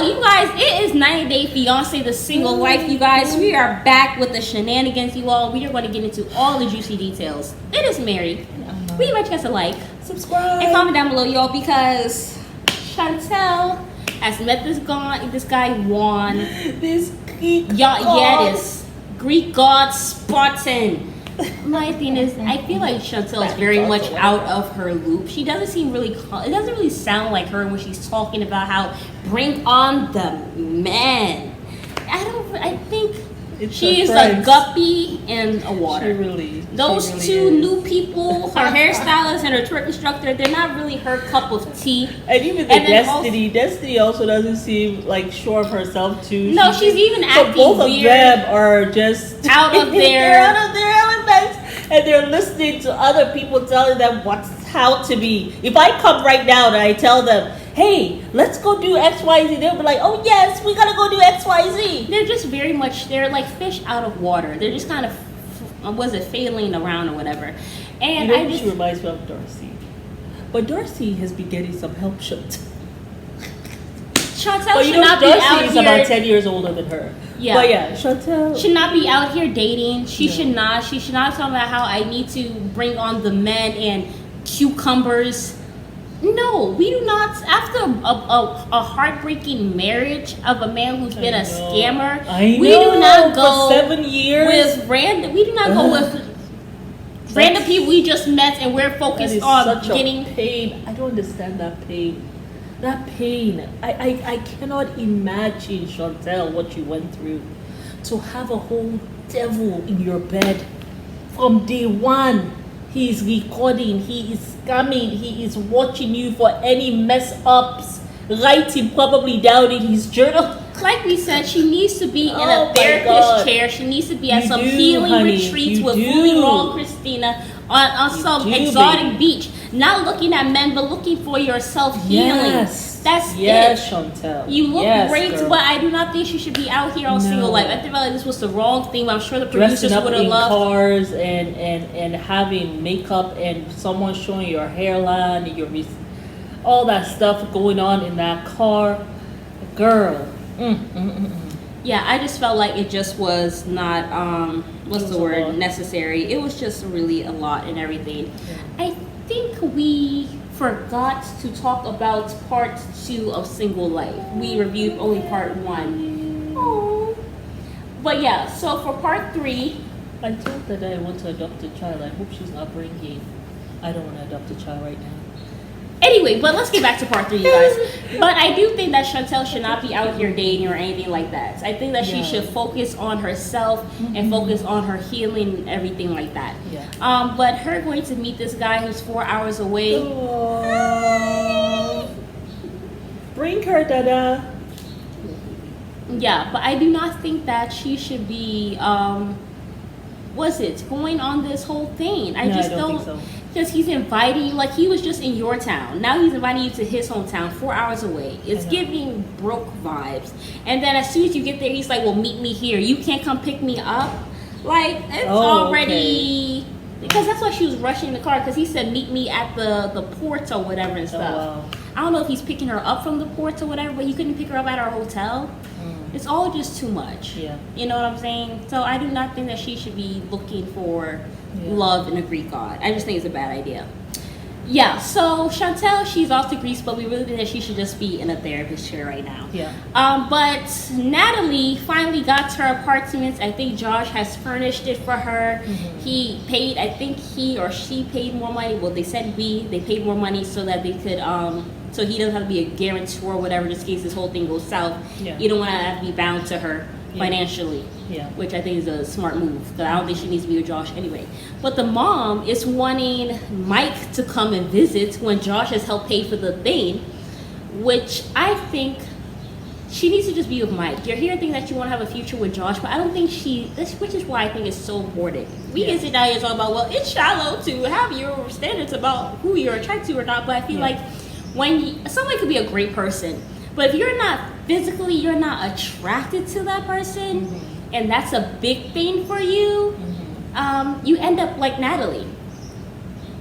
you guys, it is 90 Day Fiance, the single life, you guys. We are back with the shenanigans, you all. We are going to get into all the juicy details. It is Mary. We invite you guys to like, subscribe, and comment down below, y'all, because Chantel has met this guy Juan. This Greek Yeah, this Greek god Spartan. My thing is, I feel like Chantel is very much out of her loop. She doesn't seem really, it doesn't really sound like her when she's talking about how bring on the men. I think she is a guppy in a water. Those two new people, her hairstylist and her twerk instructor, they're not really her cup of tea. And even Destiny also doesn't seem like sure of herself too. No, she's even acting weird. So both of them are just out of their elements, and they're listening to other people telling them how to be. If I come right now and I tell them, hey, let's go do XYZ, they'll be like, oh yes, we gotta go do XYZ. They're just very much, they're like fish out of water. They're just kind of, failing around or whatever. And she reminds me of Darcy. But Darcy has been getting some help shot. Chantel should not be out here. Darcy is about 10 years older than her. Yeah. But yeah, Chantel should not be out here dating. She should not talk about how I need to bring on the men and cucumbers. No, we do not. After a heartbreaking marriage of a man who's been a scammer, we do not go for 7 years with random. We do not go with random people we just met, and we're focused on getting pain. I don't understand that pain. That pain. I cannot imagine, Chantel, what you went through to have a whole devil in your bed from day one. He is recording, he is scamming, he is watching you for any mess ups, writing probably down in his journal. Like we said, she needs to be in a therapist chair. She needs to be at some healing retreats with Fully Wrong Christina on some exotic beach. Not looking at men, but looking for your self-healing. That's it. Chantel. You look great, girl. But I do not think she should be out here on single life. I think like this was the wrong thing. But I'm sure the producers would have loved cars and having makeup and someone showing your hairline and your all that stuff going on in that car, girl. Yeah, I just felt like it just was not necessary. It was just really a lot and everything. Yeah. I think we forgot to talk about part 2 of Single Life. We reviewed only part 1. Oh. But yeah, so for part 3, I told that I want to adopt a child. I hope she's not bringing. I don't want to adopt a child right now. Anyway, but let's get back to part 3, you guys. But I do think that Chantel should not be out here dating or anything like that. I think that she should focus on herself and focus on her healing and everything like that. Yeah. But her going to meet this guy who's 4 hours away. Bring her, Dada. Yeah, but I do not think that she should be going on this whole thing. I don't think so. Because he's inviting you, like he was just in your town. Now he's inviting you to his hometown, 4 hours away. It's giving broke vibes. And then as soon as you get there, he's like, well, meet me here. You can't come pick me up. Like, it's already... Okay. Because that's why she was rushing the car, because he said, meet me at the port or whatever and stuff. Wow. I don't know if he's picking her up from the port or whatever, but you couldn't pick her up at our hotel. It's all just too much. Yeah. You know what I'm saying? So I do not think that she should be looking for love in a Greek god. I just think it's a bad idea. Yeah, so Chantel, she's off to Greece, but we really think that she should just be in a therapist chair right now. Yeah. But Natalie finally got to her apartment. I think Josh has furnished it for her. He paid, I think he or she paid more money. Well, they said they paid more money so that they could, so he doesn't have to be a guarantor or whatever, just in case this whole thing goes south. Yeah. You don't want to have to be bound to her financially. Yeah. Which I think is a smart move, because I don't think she needs to be with Josh anyway. But the mom is wanting Mike to come and visit when Josh has helped pay for the thing, which I think she needs to just be with Mike. You're here thinking that you want to have a future with Josh, but I don't think which is why I think it's so important. We can sit down here and talk about, well, it's shallow to have your standards about who you're attracted to or not, but I feel like when someone could be a great person, but if you're not physically, you're not attracted to that person, and that's a big thing for you, you end up like Natalie.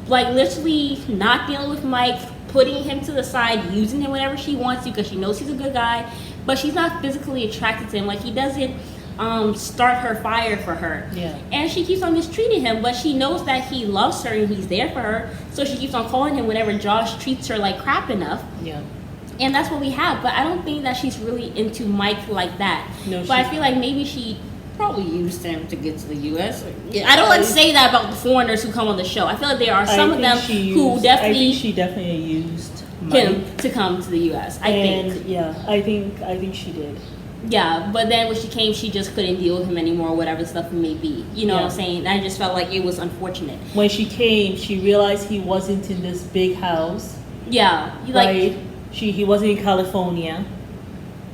Like literally not dealing with Mike, putting him to the side, using him whenever she wants to because she knows he's a good guy, but she's not physically attracted to him. Like, he doesn't start her fire for her. Yeah. And she keeps on mistreating him, but she knows that he loves her and he's there for her. So she keeps on calling him whenever Josh treats her like crap enough. Yeah. And that's what we have. But I don't think that she's really into Mike like that. No, but I feel like maybe she probably used him to get to the U.S. I don't like to say that about the foreigners who come on the show. I feel like there are some of them who definitely... I think she definitely used him to come to the U.S. I think. Yeah, I think she did. Yeah, but then when she came, she just couldn't deal with him anymore, whatever stuff it may be. You know what I'm saying? I just felt like it was unfortunate. When she came, she realized he wasn't in this big house. Yeah. Right? He wasn't in California.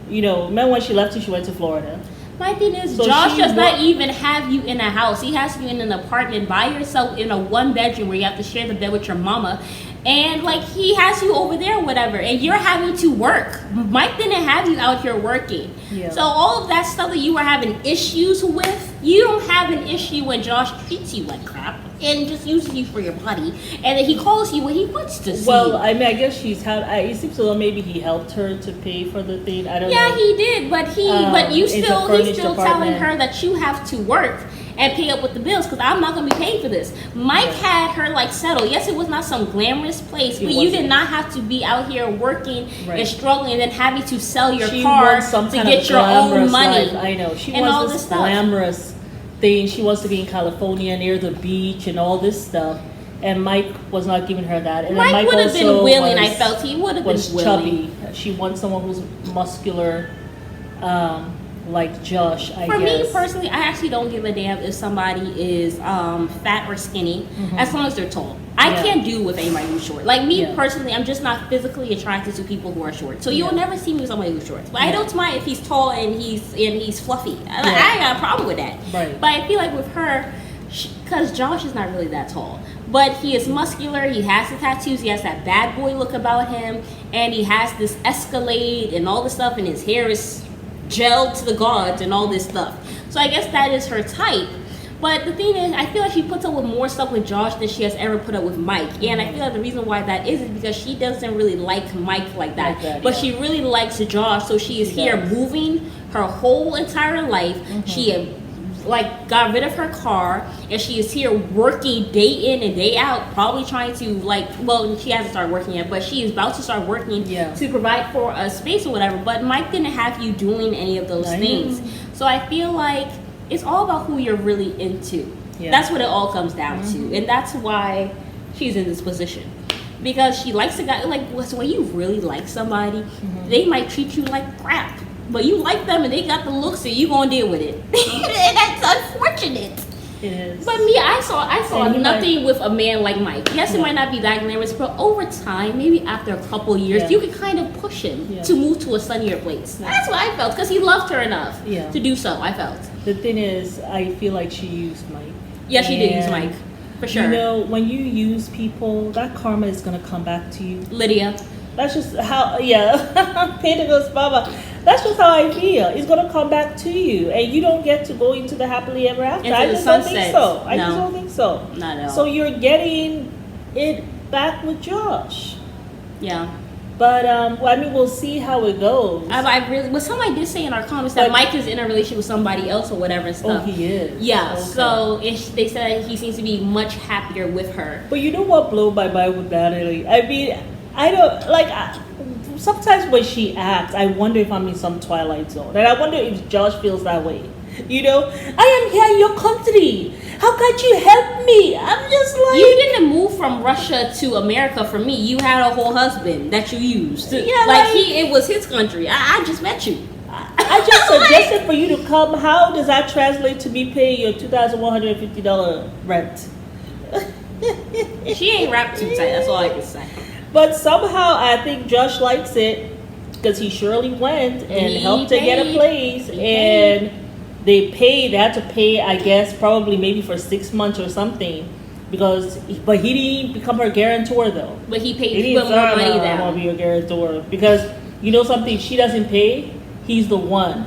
You know, remember when she left and she went to Florida? My thing is, so Josh does not even have you in a house. He has you in an apartment by yourself in a 1-bedroom where you have to share the bed with your mama. And, like, he has you over there or whatever. And you're having to work. Mike didn't have you out here working. Yeah. So all of that stuff that you were having issues with, you don't have an issue when Josh treats you like crap and just uses you for your body. And then he calls you when he wants to see Well, you. I mean, I guess it seems so maybe he helped her to pay for the thing. I don't know. Yeah, he did. But he's still telling her that you have to work and pay up with the bills because I'm not going to be paying for this. Mike had her like settled. Yes, it was not some glamorous place, but you did not have to be out here working and struggling and then having to sell your car to get your own money. Life. I know. She wants this glamorous thing. She wants to be in California near the beach and all this stuff. And Mike was not giving her that. And Mike would have been willing. I felt he would have been willing. Chubby. She wants someone who's muscular. Like Josh, I guess. For me personally, I actually don't give a damn if somebody is fat or skinny, as long as they're tall. I can't do with anybody who's short. Like me personally, I'm just not physically attracted to people who are short. So you'll never see me with somebody who's short. But I don't mind if he's tall and he's fluffy. I ain't got a problem with that. Right. But I feel like with her, because Josh is not really that tall. But he is muscular, he has the tattoos, he has that bad boy look about him, and he has this Escalade and all this stuff, and his hair is gelled to the gods and all this stuff. So I guess that is her type. But the thing is, I feel like she puts up with more stuff with Josh than she has ever put up with Mike. And I feel like the reason why that is because she doesn't really like Mike like that. But she really likes Josh, so she is here moving her whole entire life. She got rid of her car, and she is here working day in and day out, probably trying to she hasn't started working yet, but she is about to start working to provide for a space or whatever. But Mike didn't have you doing any of those things. So I feel like it's all about who you're really into. That's what it all comes down to, and that's why she's in this position. Because she likes a guy, so when you really like somebody, they might treat you like crap. But you like them and they got the looks and you gonna deal with it. And that's unfortunate. It is. But me, I saw nothing with a man like Mike. Yes, it might not be that glamorous, but over time, maybe after a couple years, you could kind of push him to move to a sunnier place. That's what I felt, because he loved her enough to do so, I felt. The thing is, I feel like she used Mike. Yeah, she did use Mike, for sure. You know, when you use people, that karma is gonna come back to you. Lydia. That's just how, Pentacles, Baba. That's just how I feel. It's gonna come back to you, and you don't get to go into the happily ever after. I just don't think so. I just don't think so. Not at all. So you're getting it back with Josh. Yeah. But I mean, we'll see how it goes. Somebody did say in our comments that Mike is in a relationship with somebody else or whatever and stuff. Oh, he is. Yeah. Okay. So they said he seems to be much happier with her. But you know what blew my mind with Natalie? I mean, I don't sometimes when she acts, I wonder if I'm in some Twilight Zone, and I wonder if Josh feels that way. You know, I am here in your country. How could you help me? I'm just like, you didn't move from Russia to America for me. You had a whole husband that you used. Yeah, it was his country. I just met you. I just suggested for you to come. How does that translate to me paying your $2,150 rent? She ain't wrapped too tight. That's all I can say. But somehow I think Josh likes it because he surely went and helped to get a place, and they had to pay, I guess, probably maybe for 6 months or something, but he didn't become her guarantor though. But he put more money down. I want to be your guarantor because you know something, if she doesn't pay, he's the one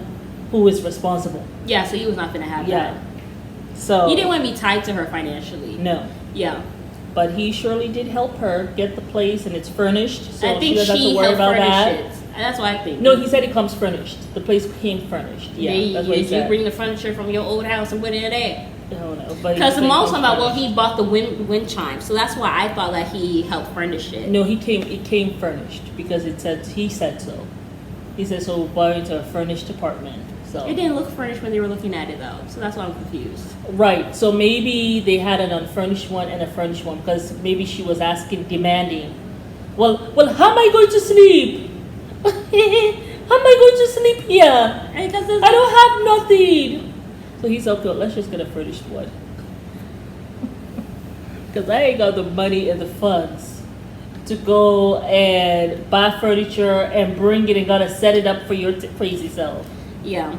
who is responsible. Yeah, so he was not gonna have that. So he didn't want to be tied to her financially. No. Yeah. But he surely did help her get the place, and it's furnished, so she doesn't have to worry about that. That's what I think. No, he said it comes furnished. The place came furnished. Yeah, that's what he said. You bring the furniture from your old house and put it in there. I don't know. Because the mom's talking about, well, he bought the wind chime. So that's why I thought that he helped furnish it. No, it came furnished because he said so. He said so we'll buy into a furnished apartment. So it didn't look furnished when they were looking at it though. So that's why I'm confused. Right. So maybe they had an unfurnished one and a furnished one because maybe she was demanding. Well, how am I going to sleep? How am I going to sleep here? I don't have nothing. So he's okay, let's just get a furnished one. Because I ain't got the money and the funds to go and buy furniture and bring it and gotta set it up for your crazy self. Yeah.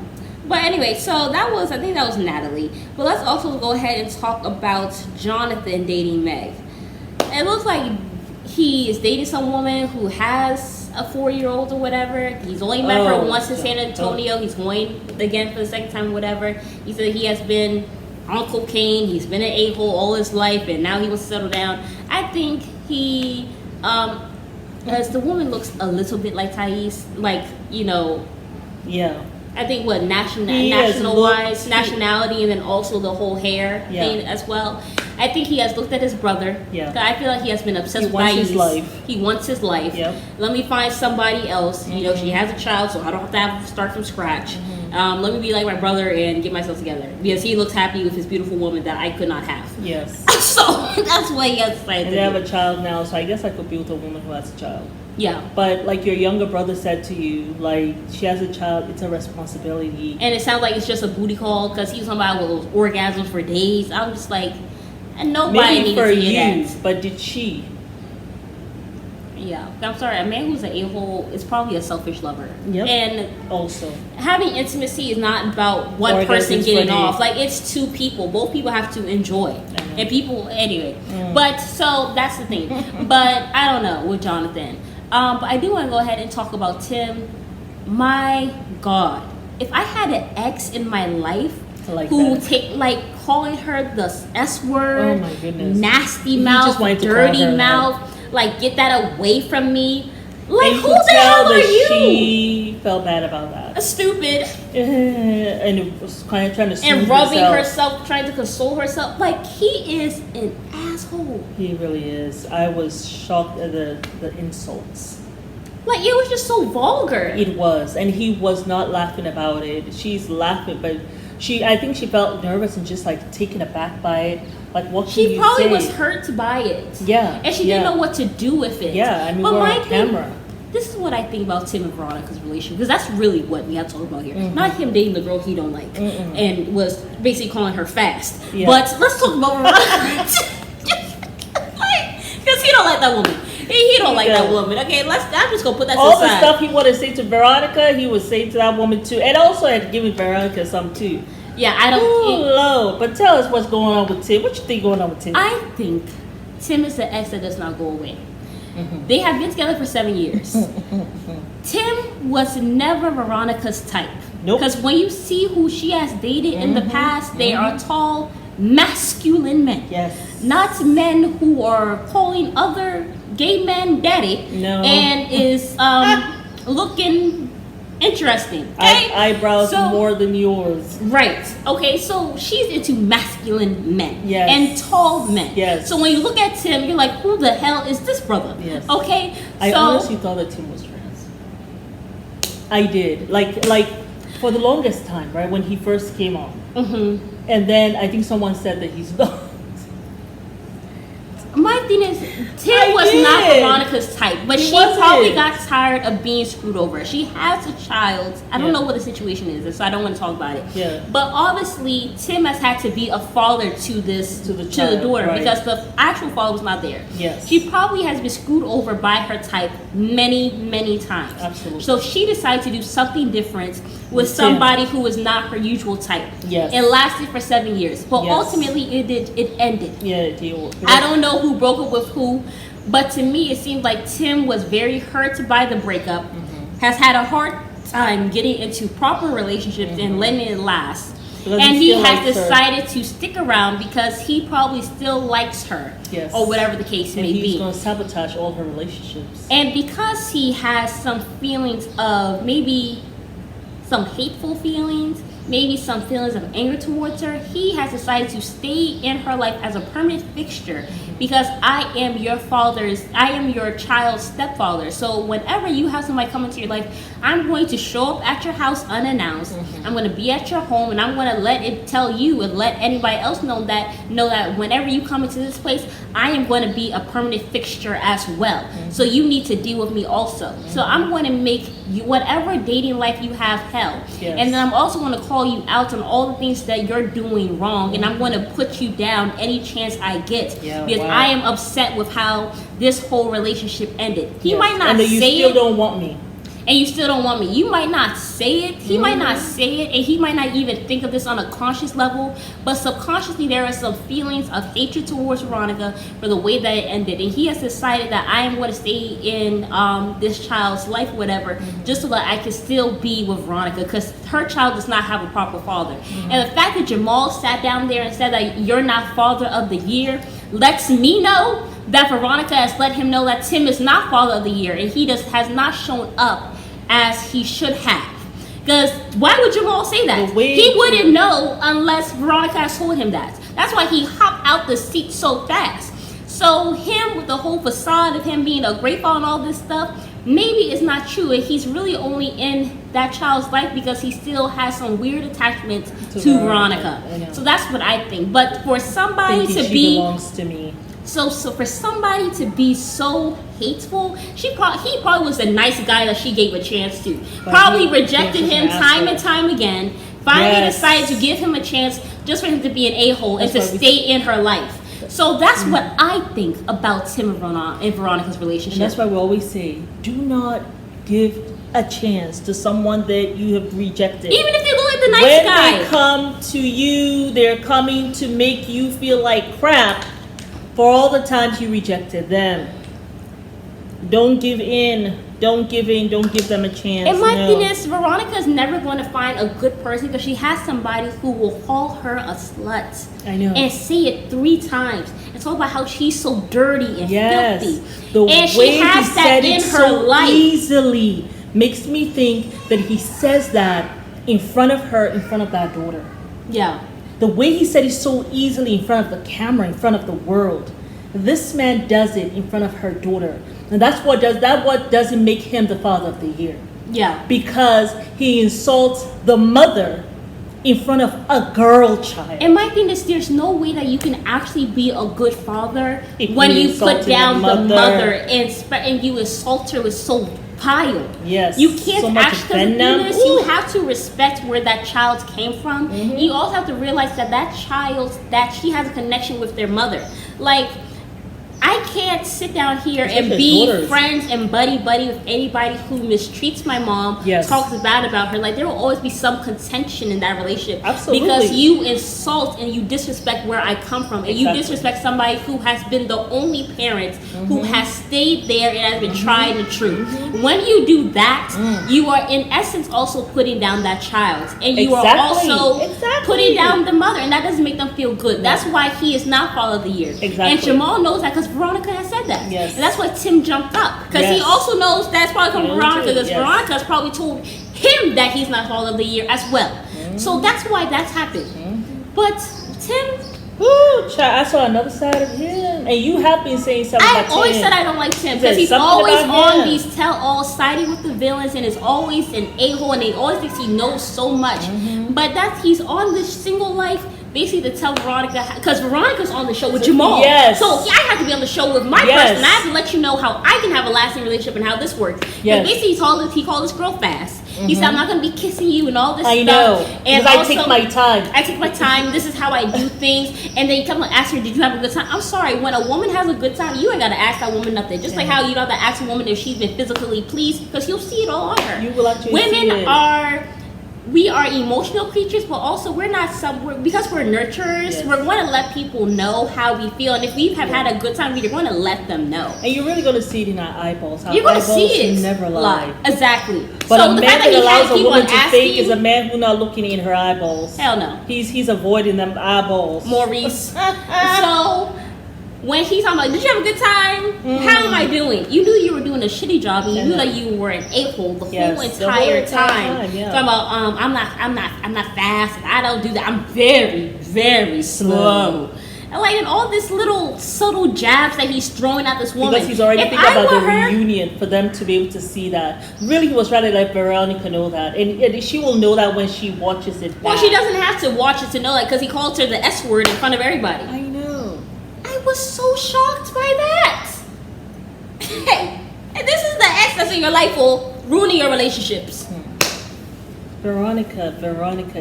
But anyway, so I think that was Natalie. But let's also go ahead and talk about Jonathan dating Meg. It looks like he is dating some woman who has a 4-year-old or whatever. He's only met her once in San Antonio. He's going again for the second time, whatever. He said he has been on cocaine. He's been an a-hole all his life, and now he wants to settle down. I think he, as the woman looks a little bit like Thais, like, you know. Yeah. I think nationality, and then also the whole hair thing as well. I think he has looked at his brother. Yeah. I feel like he has been obsessed with his life. He wants his life. Yep. Let me find somebody else. Mm-hmm. You know, she has a child, so I don't have to start from scratch. Mm-hmm. Let me be like my brother and get myself together. Because he looks happy with his beautiful woman that I could not have. Yes. So that's why he has decided and they have a child now, so I guess I could be with a woman who has a child. Yeah. But like your younger brother said to you, like she has a child, it's a responsibility. And it sounds like it's just a booty call because he was talking about those orgasms for days. I was just like, and nobody needs to hear that. But did she? Yeah. I'm sorry, a man who's an a-hole is probably a selfish lover. Yep. And also having intimacy is not about one person getting off. Like it's two people. Both people have to enjoy. And people anyway. But so that's the thing. But I don't know with Jonathan. But I do want to go ahead and talk about Tim. My God, if I had an ex in my life calling her the S word, oh my goodness, nasty mouth, dirty mouth, like get that away from me. Like who the hell are you? She felt bad about that. Stupid. And it was kind of trying to soothe and rubbing herself, trying to console herself. Like he is an asshole. He really is. I was shocked at the insults. Like it was just so vulgar. It was, and he was not laughing about it. She's laughing, but I think she felt nervous and just like taken aback by it. Like what she probably was hurt by it. Yeah, and she didn't know what to do with it. Yeah, I mean, but we're on camera. This is what I think about Tim and Veronica's relationship, because that's really what we have to talk about here. Mm-hmm. Not him dating the girl he don't like and was basically calling her fast. Yeah. But let's talk about Veronica. Because he don't like that woman. He don't like that woman. Okay, I'm just gonna put that all aside. The stuff he wanted to say to Veronica, he was saying to that woman too, and also had given Veronica some too. Yeah, I don't. Oh Lord! But tell us what's going on with Tim. What you think going on with Tim? I think Tim is the ex that does not go away. Mm-hmm. They have been together for 7 years. Tim was never Veronica's type. Nope. Because when you see who she has dated in the past, they are tall, masculine men. Yes. Not men who are calling other gay men daddy. No. And is looking interesting. Okay? Eyebrows more than yours. Right. Okay, so she's into masculine men. Yes. And tall men. Yes. So when you look at Tim, you're like, who the hell is this brother? Yes. Okay? I honestly thought that Tim was trans. I did. Like for the longest time, right? When he first came on. Mm-hmm. And then I think someone said that he's not. My thing is, Tim was not Veronica's type, but she probably got tired of being screwed over. She has a child. I don't know what the situation is, so I don't want to talk about it. Yeah. But obviously, Tim has had to be a father to the daughter because the actual father was not there. Yes. She probably has been screwed over by her type many, many times. Absolutely. So she decided to do something different with somebody who was not her usual type. Yes. It lasted for 7 years, but ultimately it ended. Yeah, it did. I don't know who broke up with who, but to me it seemed like Tim was very hurt by the breakup, has had a hard time getting into proper relationships and letting it last. and he has decided to stick around because he probably still likes her, yes, or whatever the case may be. He's going to sabotage all her relationships. And because he has some feelings of maybe some hateful feelings, maybe some feelings of anger towards her, he has decided to stay in her life as a permanent fixture because I am your child's stepfather. So whenever you have somebody come into your life, I'm going to show up at your house unannounced. I'm going to be at your home, and I'm going to let it tell you and let anybody else know that whenever you come into this place, I am going to be a permanent fixture as well. So you need to deal with me also. So I'm going to make you, whatever dating life you have, hell. Yes. And then I'm also going to call you out on all the things that you're doing wrong, and I'm going to put you down any chance I get because I am upset with how this whole relationship ended. He might not say it. And you still don't want me. And you still don't want me. You might not say it. He might not say it. And he might not even think of this on a conscious level. But subconsciously, there are some feelings of hatred towards Veronica for the way that it ended. And he has decided that I am going to stay in this child's life, whatever, just so that I can still be with Veronica. Because her child does not have a proper father. And the fact that Jamal sat down there and said that you're not father of the year lets me know that Veronica has let him know that Tim is not father of the year. And he has not shown up as he should have. Because why would Jamal say that? He wouldn't know unless Veronica has told him that. That's why he hopped out the seat so fast. So him with the whole facade of him being a great father and all this stuff, maybe it's not true. And he's really only in that child's life because he still has some weird attachment to Veronica. So that's what I think. But for somebody to be... belongs to me. So for somebody to be so hateful, he probably was a nice guy that she gave a chance to. Probably rejected him time and time again. Finally decided to give him a chance just for him to be an a-hole and to stay in her life. So that's what I think about Tim and Veronica's relationship. And that's why we always say, do not give a chance to someone that you have rejected. Even if they look like the nice guy. When they come to you, they're coming to make you feel like crap. For all the times you rejected them. Don't give in. Don't give them a chance. And my thing is, Veronica is never going to find a good person because she has somebody who will call her a slut. I know. And say it 3 times. And talk about how she's so dirty and filthy. The and way she has that in her so life. Easily makes me think that he says that in front of her, in front of that daughter. Yeah. The way he said it so easily in front of the camera, in front of the world. This man does it in front of her daughter. And that's what doesn't make him the father of the year. Yeah. Because he insults the mother in front of a girl child. And my thing is, there's no way that you can actually be a good father when you put down the mother and you insult her with so vile. Yes. You can't so much actually do this. You have to respect where that child came from. You also have to realize that she has a connection with their mother. Like, I can't sit down here and be friends and buddy with anybody who mistreats my mom, talks bad about her. Like, there will always be some contention in that relationship. Absolutely. Because you insult and you disrespect where I come from. And you disrespect somebody who has been the only parent who has stayed there and has been tried and true. When you do that, you are in essence also putting down that child. And you are also putting down the mother. And that doesn't make them feel good. That's why he is not father of the year. And Jamal knows that because Veronica has said that. Yes. And that's why Tim jumped up. Because he also knows that's probably from Veronica. Because Veronica has probably told him that he's not father of the year as well. So that's why that's happened. But Tim... I saw another side of him. And you have been saying something about Tim. I always said I don't like Tim. Because he's always on these tell-all, siding with the villains, and is always an a-hole, and they always think he knows so much. But he's on this single life basically to tell Veronica, because Veronica's on the show with Jamal. Yes. So I have to be on the show with my person. I have to let you know how I can have a lasting relationship and how this works. Yes. Basically, he called this girl fast. He said, I'm not going to be kissing you and all this stuff. I know. And I take my time. I take my time. This is how I do things. And then you come and ask her, did you have a good time? I'm sorry. When a woman has a good time, you ain't got to ask that woman nothing. Just like how you don't have to ask a woman if she's been physically pleased, because you'll see it all on her. You will actually Women see it. are we are emotional creatures, but also we're not because we're nurturers. Yes. We're going to let people know how we feel, and if we have had a good time, we're going to let them know. And you're really going to see it in our eyeballs. Our You're going to eyeballs see it. Never lie. Exactly. But so a the man fact that he allows had a woman on to fake is a man who's not looking in her eyeballs. Hell no. He's avoiding them eyeballs. Maurice. So when he's talking about, did you have a good time? How am I doing? You knew you were doing a shitty job, and you knew that you were an a-hole the whole entire time. Yeah. Talking about, I'm not fast. I don't do that. I'm very, very slow. And all this little subtle jabs that he's throwing at this woman. Because he's already thinking about the reunion for them to be able to see that. Really, he was trying to let Veronica know that. And she will know that when she watches it back. Well, she doesn't have to watch it to know that, because he called her the S word in front of everybody. I know. I was so shocked by that. Hey, and this is the ex that's in your life for ruining your relationships. Veronica,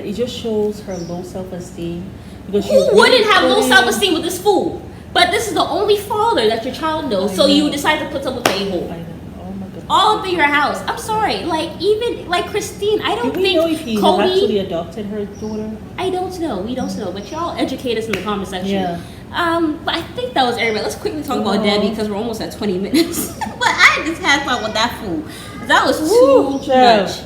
it just shows her low self-esteem. Who wouldn't have low self-esteem with this fool? But this is the only father that your child knows, so you decide to put up with a hole. I know. Oh my God. All up in your house. I'm sorry. Even Christine, I don't think know if he Cody actually adopted her daughter? I don't know. We don't know. But y'all educate us in the comment section. Yeah. But I think that was everybody. Let's quickly talk about Debbie, because we're almost at 20 minutes. But I just had fun with that fool. That was too much.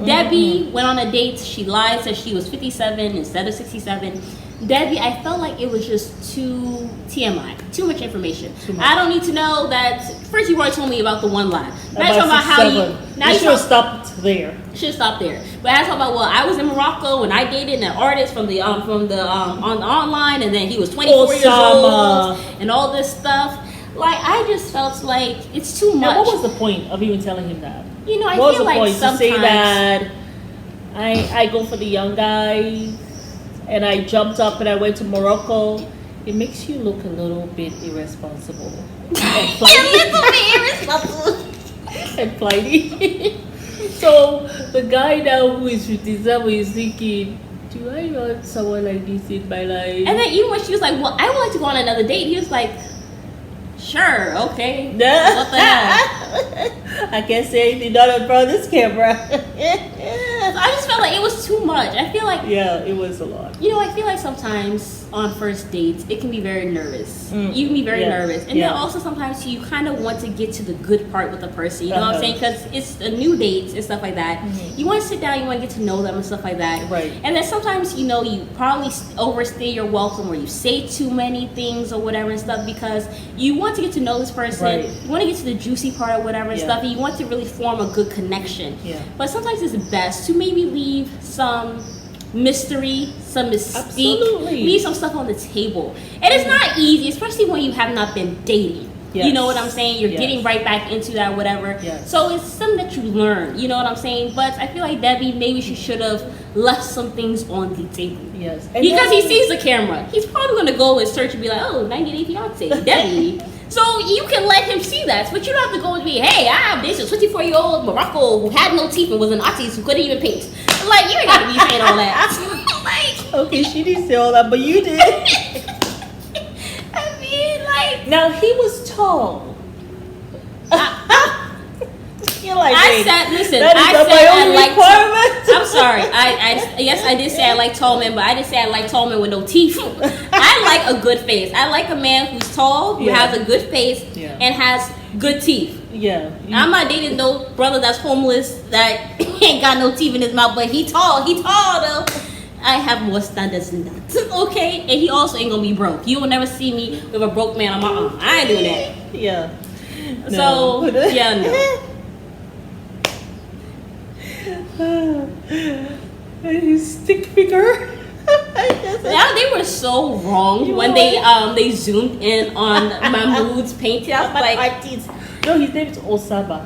Debbie went on a date. She lied, said she was 57 instead of 67. Debbie, I felt like it was just too TMI, too much information. I don't need to know that. First, you already told me about the one lie. Now you're talking about how you. Now you should have stopped there. Should have stopped there. But I talk about, well, I was in Morocco and I dated an artist from the on online, and then he was 24 years old and all this stuff. I just felt like it's too much. Now, what was the point of even telling him that? I feel like sometimes to say that I go for the young guys. And I jumped up and I went to Morocco. It makes you look a little bit irresponsible. And flighty. So the guy now who is 57 is thinking, do I want someone like this in my life? And then even when she was like, well, I would like to go on another date, he was like, sure, okay. What the hell? I can't say anything not in front of this camera. So I just felt like it was too much. I feel like it was a lot. I feel like sometimes on first dates it can be very nervous. You can be very nervous, and then also sometimes you kind of want to get to the good part with the person. You know what I'm saying? Because it's a new date and stuff like that. You want to sit down, you want to get to know them and stuff like that. Right. And then sometimes you probably overstay your welcome, or you say too many things or whatever and stuff, because you want to get to know this person. Right. You want to get to the juicy part or whatever and stuff, and you want to really form a good connection. Yeah. But sometimes it's best to maybe leave some mystery, some mystique, leave some stuff on the table. And it's not easy, especially when you have not been dating. Yes. You know what I'm saying? You're getting right back into that, whatever. Yes. So it's something that you learn. You know what I'm saying? But I feel like Debbie, maybe she should have left some things on the table. Yes. And because he sees the camera, he's probably going to go and search and be like, oh, 90 Day Fiance, Debbie. So you can let him see that, but you don't have to go and be, hey, I have this 24-year-old Morocco who had no teeth and was an artist who couldn't even paint. Like, you ain't got to be saying all that. Okay, she didn't say all that, but you did. I mean, now he was tall. You're like, I said I'm sorry. Yes, I did say I like tall men, but I didn't say I like tall men with no teeth. I like a good face. I like a man who's tall, who has a good face, and has good teeth. Yeah. I'm not dating no brother that's homeless that ain't got no teeth in his mouth, but he tall. He tall though. I have more standards than that. Okay? And he also ain't gonna be broke. You will never see me with a broke man on my arm. I ain't doing that. Yeah. So, no. Stick figure. Now they were so wrong when they zoomed in on Mahmoud's painting. I was like, no, his name is Osama.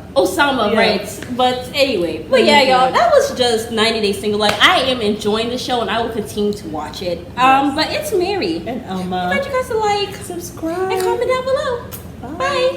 Right? But anyway, y'all, that was just 90 Day Single. I am enjoying the show and I will continue to watch it. But it's Mary and Elma. I invite you guys to subscribe, and comment down below. Bye.